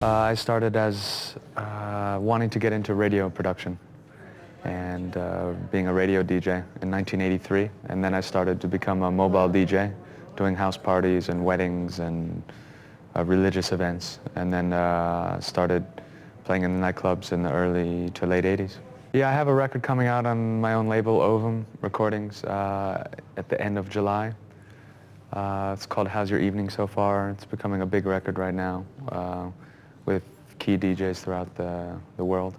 I started as wanting to get into radio production and being a radio DJ in 1983, and then I started to become a mobile DJ, doing house parties and weddings and religious events, and then started playing in the nightclubs in the early to late 80s. Yeah, I have a record coming out on my own label, Ovum Recordings, at the end of July. It's called How's Your Evening So Far. It's becoming a big record right now with key DJs throughout the world.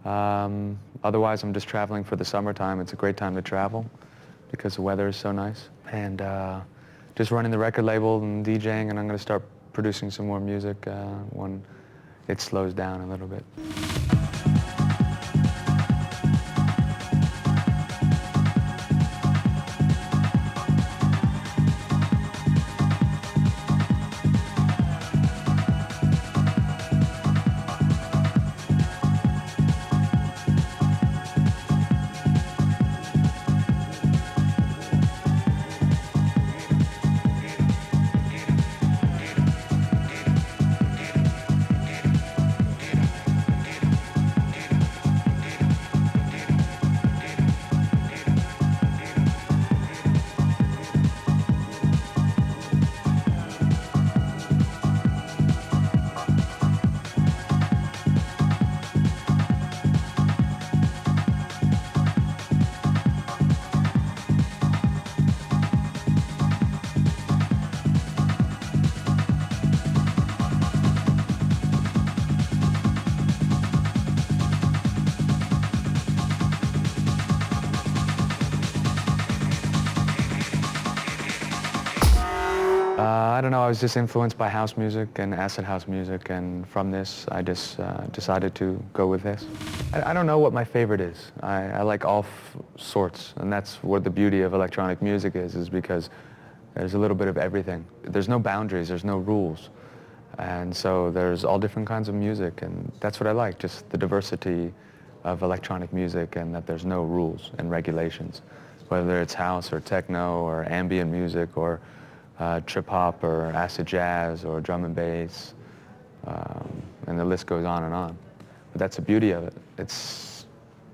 Otherwise, I'm just traveling for the summertime. It's a great time to travel because the weather is so nice. And just running the record label and DJing, and I'm going to start producing some more music when it slows down a little bit. I don't know, I was just influenced by house music and acid house music, and from this I just decided to go with this. I don't know what my favorite is. I like all sorts, and that's what the beauty of electronic music is because there's a little bit of everything. There's no boundaries, there's no rules, and so there's all different kinds of music, and that's what I like, just the diversity of electronic music and that there's no rules and regulations, whether it's house or techno or ambient music or trip hop or acid jazz or drum and bass, and the list goes on and on. But that's the beauty of it. It's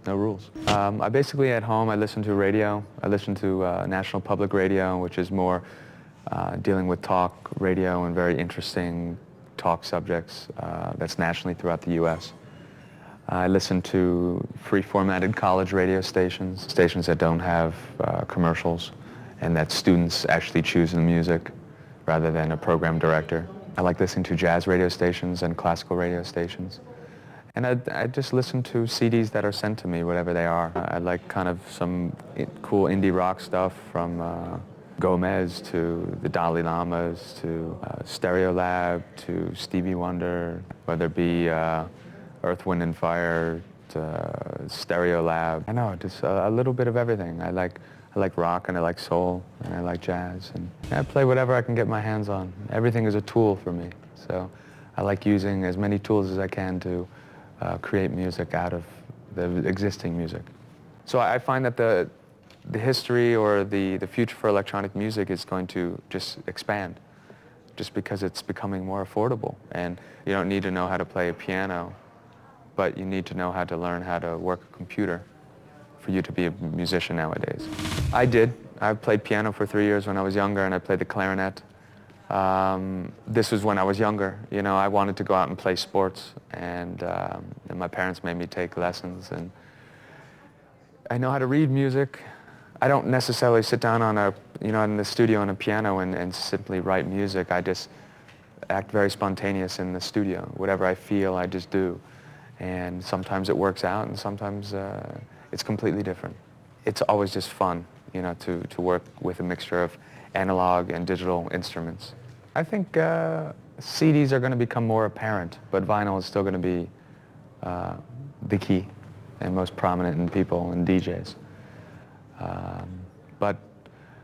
no rules. I basically at home I listen to radio. I listen to National Public Radio, which is more dealing with talk radio and very interesting talk subjects that's nationally throughout the U.S. I listen to free-formatted college radio stations, stations that don't have commercials, and that students actually choose the music rather than a program director. I like listening to jazz radio stations and classical radio stations. And I just listen to CDs that are sent to me, whatever they are. I like kind of some cool indie rock stuff from Gomez to the Dalai Lamas to Stereolab to Stevie Wonder, whether it be Earth, Wind and Fire to Stereolab. I know, just a little bit of everything. I like rock, and I like soul, and I like jazz, and I play whatever I can get my hands on. Everything is a tool for me, so I like using as many tools as I can to create music out of the existing music. So I find that the history or the future for electronic music is going to just expand, just because it's becoming more affordable, and you don't need to know how to play a piano, but you need to know how to learn how to work a computer for you to be a musician nowadays. I did. I played piano for 3 years when I was younger, and I played the clarinet. This was when I was younger. You know, I wanted to go out and play sports, and my parents made me take lessons. And I know how to read music. I don't necessarily sit down on in the studio on a piano and simply write music. I just act very spontaneous in the studio. Whatever I feel, I just do. And sometimes it works out, and sometimes it's completely different. It's always just fun, you know, to work with a mixture of analog and digital instruments. I think CDs are going to become more apparent, but vinyl is still going to be the key and most prominent in people and DJs. But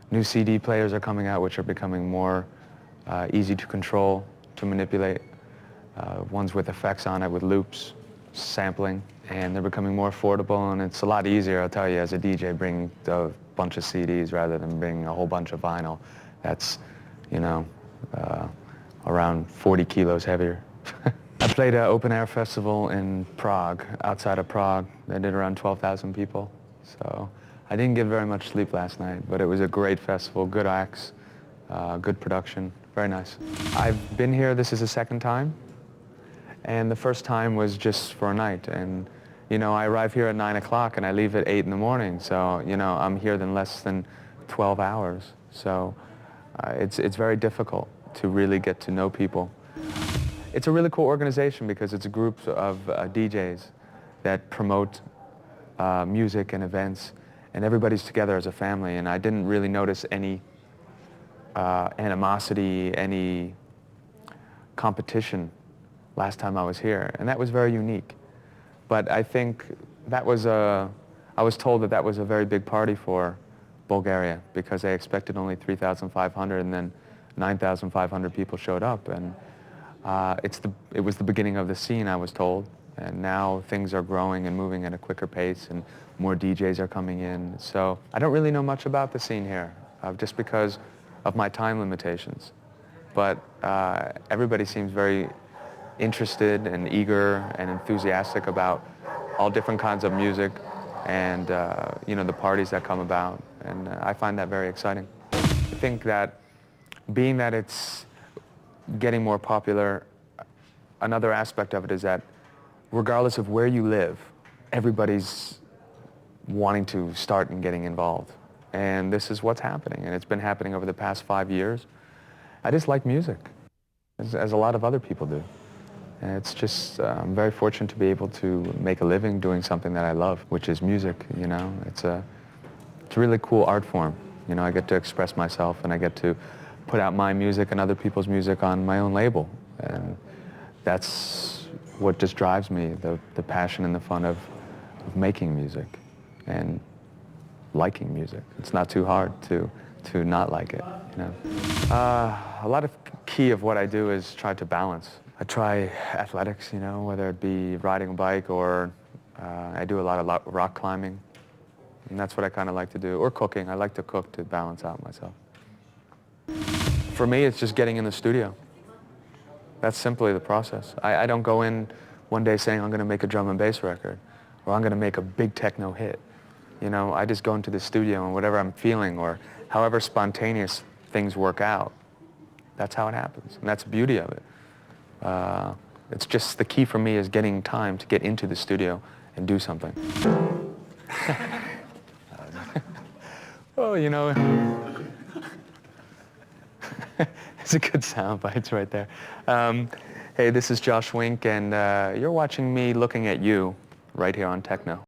new CD players are coming out, which are becoming more easy to control, to manipulate. Ones with effects on it, with loops, sampling, and they're becoming more affordable, and it's a lot easier, I'll tell you, as a DJ, bringing a bunch of CDs rather than bringing a whole bunch of vinyl. That's, you know, around 40 kilos heavier. I played an open-air festival in Prague, outside of Prague. They did around 12,000 people. So I didn't get very much sleep last night, but it was a great festival, good acts, good production, very nice. I've been here, this is the second time, and the first time was just for a night. And, you know, I arrive here at 9 o'clock and I leave at 8 in the morning. So, you know, I'm here in less than 12 hours. So it's very difficult to really get to know people. It's a really cool organization because it's a group of DJs that promote music and events, and everybody's together as a family. And I didn't really notice any animosity, any competition last time I was here, and that was very unique. But I think that was I was told that that was a very big party for Bulgaria because they expected only 3,500, and then 9,500 people showed up. And it was the beginning of the scene, I was told, and now things are growing and moving at a quicker pace, and more DJs are coming in. So I don't really know much about the scene here, just because of my time limitations. But everybody seems very interested and eager and enthusiastic about all different kinds of music and you know, the parties that come about, and I find that very exciting. I think that being that it's getting more popular, another aspect of it is that regardless of where you live, everybody's wanting to start and getting involved. And this is what's happening, and it's been happening over the past 5 years. I just like music, as a lot of other people do. And it's just, I'm very fortunate to be able to make a living doing something that I love, which is music, you know. It's a really cool art form. You know, I get to express myself, and I get to put out my music and other people's music on my own label. And that's what just drives me, the passion and the fun of making music and liking music. It's not too hard to not like it, you know. A lot of key of what I do is try to balance. I try athletics, you know, whether it be riding a bike or I do a lot of rock climbing. And that's what I kind of like to do. Or cooking. I like to cook to balance out myself. For me, it's just getting in the studio. That's simply the process. I don't go in one day saying I'm going to make a drum and bass record or I'm going to make a big techno hit. You know, I just go into the studio and whatever I'm feeling or however spontaneous things work out, that's how it happens. And that's the beauty of it. It's just the key for me is getting time to get into the studio and do something. Oh, you know, it's a good sound bites right there. Hey, this is Josh Wink, and you're watching me looking at you right here on TeXno.